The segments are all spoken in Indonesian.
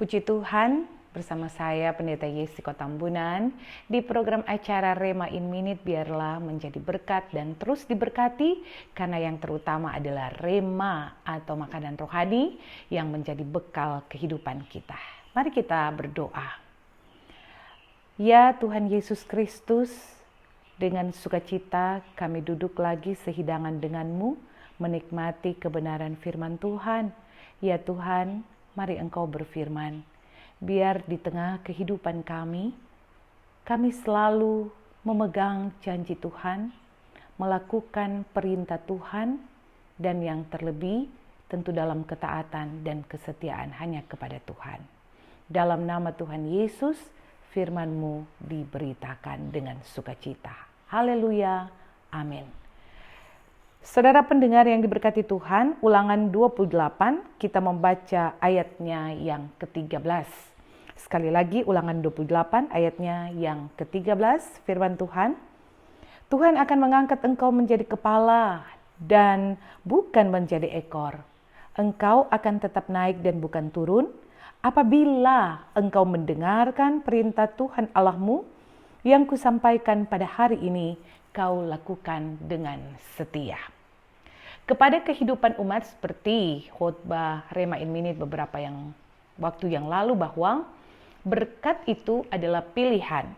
Puji Tuhan, bersama saya Pendeta Yesiko Tambunan di program acara Rema in Minute. Biarlah menjadi berkat dan terus diberkati, karena yang terutama adalah Rema atau makanan rohani yang menjadi bekal kehidupan kita. Mari kita berdoa. Ya Tuhan Yesus Kristus, dengan sukacita kami duduk lagi sehidangan denganmu, menikmati kebenaran firman Tuhan. Ya Tuhan, mari Engkau berfirman. Biar di tengah kehidupan kami selalu memegang janji Tuhan, melakukan perintah Tuhan, dan yang terlebih tentu dalam ketaatan dan kesetiaan hanya kepada Tuhan. Dalam nama Tuhan Yesus, firman-Mu diberitakan dengan sukacita. Haleluya, amin. Saudara pendengar yang diberkati Tuhan, Ulangan 28, kita membaca ayatnya yang ke-13. Sekali lagi, Ulangan 28, ayatnya yang ke-13, firman Tuhan. Tuhan akan mengangkat engkau menjadi kepala dan bukan menjadi ekor. Engkau akan tetap naik dan bukan turun, apabila engkau mendengarkan perintah Tuhan Allahmu yang kusampaikan pada hari ini, kau lakukan dengan setia. Kepada kehidupan umat, seperti khotbah Rema in Minute beberapa waktu yang lalu, bahwa berkat itu adalah pilihan.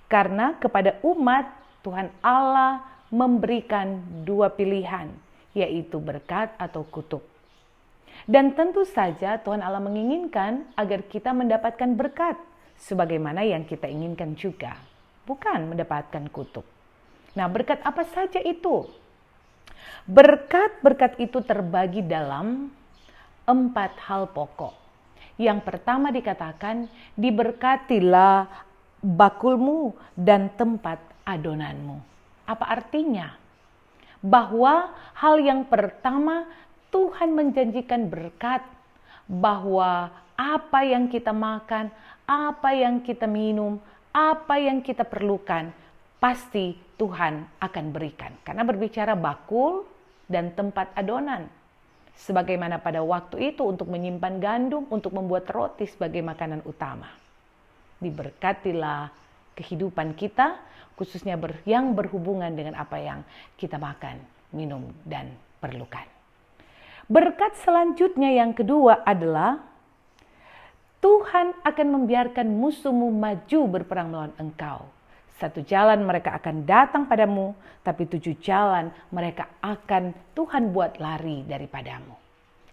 Karena kepada umat, Tuhan Allah memberikan dua pilihan, yaitu berkat atau kutuk. Dan tentu saja Tuhan Allah menginginkan agar kita mendapatkan berkat, sebagaimana yang kita inginkan juga, bukan mendapatkan kutuk. Nah, berkat apa saja itu? Berkat-berkat itu terbagi dalam 4 hal pokok. Yang pertama dikatakan, diberkatilah bakulmu dan tempat adonanmu. Apa artinya? Bahwa hal yang pertama, Tuhan menjanjikan berkat, bahwa apa yang kita makan, apa yang kita minum, apa yang kita perlukan, pasti Tuhan akan berikan. Karena berbicara bakul dan tempat adonan. Sebagaimana pada waktu itu untuk menyimpan gandum, untuk membuat roti sebagai makanan utama. Diberkatilah kehidupan kita, khususnya yang berhubungan dengan apa yang kita makan, minum, dan perlukan. Berkat selanjutnya yang kedua adalah Tuhan akan membiarkan musuhmu maju berperang melawan engkau. 1 jalan mereka akan datang padamu, tapi 7 jalan mereka akan Tuhan buat lari daripadamu.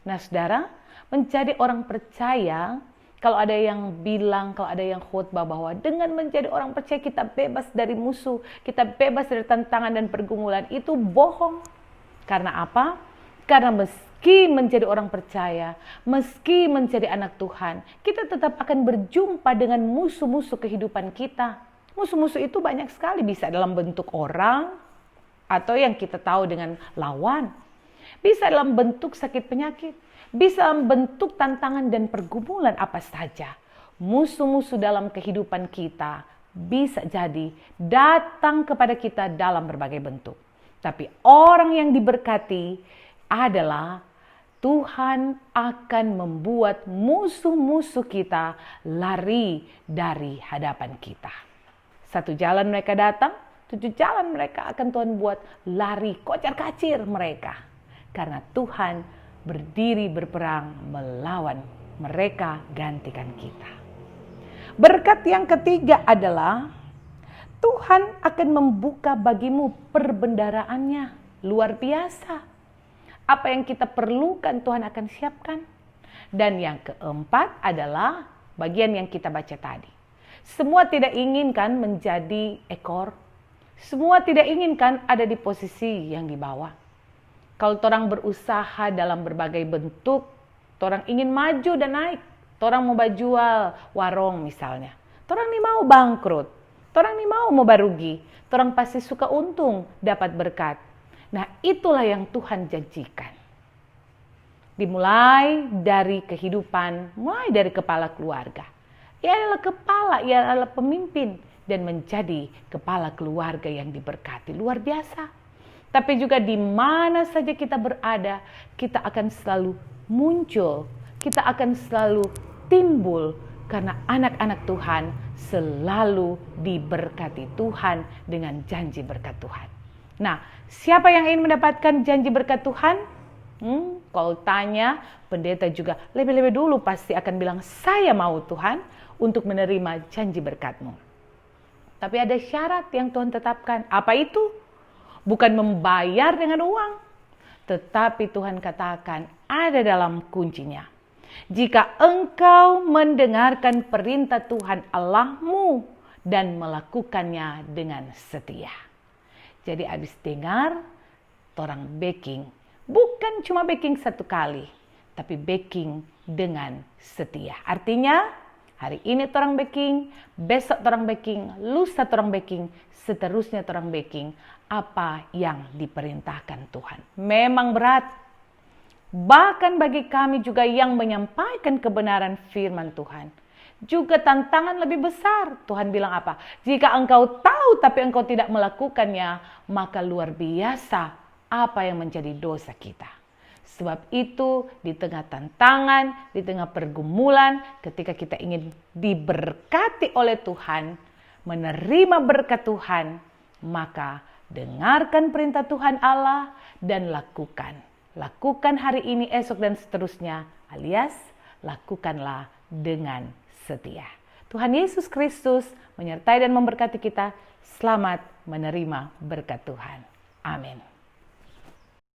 Nah saudara, menjadi orang percaya, kalau ada yang bilang, kalau ada yang khotbah bahwa dengan menjadi orang percaya kita bebas dari musuh, kita bebas dari tantangan dan pergumulan, itu bohong. Karena apa? Karena meski menjadi orang percaya, meski menjadi anak Tuhan, kita tetap akan berjumpa dengan musuh-musuh kehidupan kita. Musuh-musuh itu banyak sekali, bisa dalam bentuk orang, atau yang kita tahu dengan lawan. Bisa dalam bentuk sakit penyakit, bisa dalam bentuk tantangan dan pergumulan apa saja. Musuh-musuh dalam kehidupan kita bisa jadi datang kepada kita dalam berbagai bentuk. Tapi orang yang diberkati adalah Tuhan akan membuat musuh-musuh kita lari dari hadapan kita. 1 jalan mereka datang, 7 jalan mereka akan Tuhan buat lari, kocar-kacir mereka. Karena Tuhan berdiri berperang melawan mereka, gantikan kita. Berkat yang ketiga adalah Tuhan akan membuka bagimu perbendaraannya. Luar biasa. Apa yang kita perlukan Tuhan akan siapkan. Dan yang keempat adalah bagian yang kita baca tadi. Semua tidak inginkan menjadi ekor. Semua tidak inginkan ada di posisi yang di bawah. Kalau orang berusaha dalam berbagai bentuk, orang ingin maju dan naik. Orang mau jual warung misalnya. Orang ini mau bangkrut. Orang ini mau barugi. Orang pasti suka untung, dapat berkat. Nah, itulah yang Tuhan janjikan. Dimulai dari kehidupan, mulai dari kepala keluarga. Ia adalah kepala, ia adalah pemimpin. Dan menjadi kepala keluarga yang diberkati. Luar biasa. Tapi juga di mana saja kita berada, kita akan selalu muncul. Kita akan selalu timbul karena anak-anak Tuhan selalu diberkati Tuhan dengan janji berkat Tuhan. Nah, siapa yang ingin mendapatkan janji berkat Tuhan? Kalau tanya, pendeta juga lebih-lebih dulu pasti akan bilang, saya mau Tuhan untuk menerima janji berkat-Mu. Tapi ada syarat yang Tuhan tetapkan. Apa itu? Bukan membayar dengan uang. Tetapi Tuhan katakan ada dalam kuncinya. Jika engkau mendengarkan perintah Tuhan Allahmu dan melakukannya dengan setia. Jadi habis dengar, orang baking. Bukan cuma baking satu kali, tapi baking dengan setia. Artinya, hari ini orang baking, besok orang baking, lusa orang baking, seterusnya orang baking. Apa yang diperintahkan Tuhan. Memang berat. Bahkan bagi kami juga yang menyampaikan kebenaran firman Tuhan. Juga tantangan lebih besar. Tuhan bilang apa? Jika engkau tahu tapi engkau tidak melakukannya, maka luar biasa apa yang menjadi dosa kita. Sebab itu di tengah tantangan, di tengah pergumulan, ketika kita ingin diberkati oleh Tuhan, menerima berkat Tuhan, maka dengarkan perintah Tuhan Allah dan lakukan. Lakukan hari ini, esok dan seterusnya, alias lakukanlah dengan setia. Tuhan Yesus Kristus menyertai dan memberkati kita. Selamat menerima berkat Tuhan. Amin.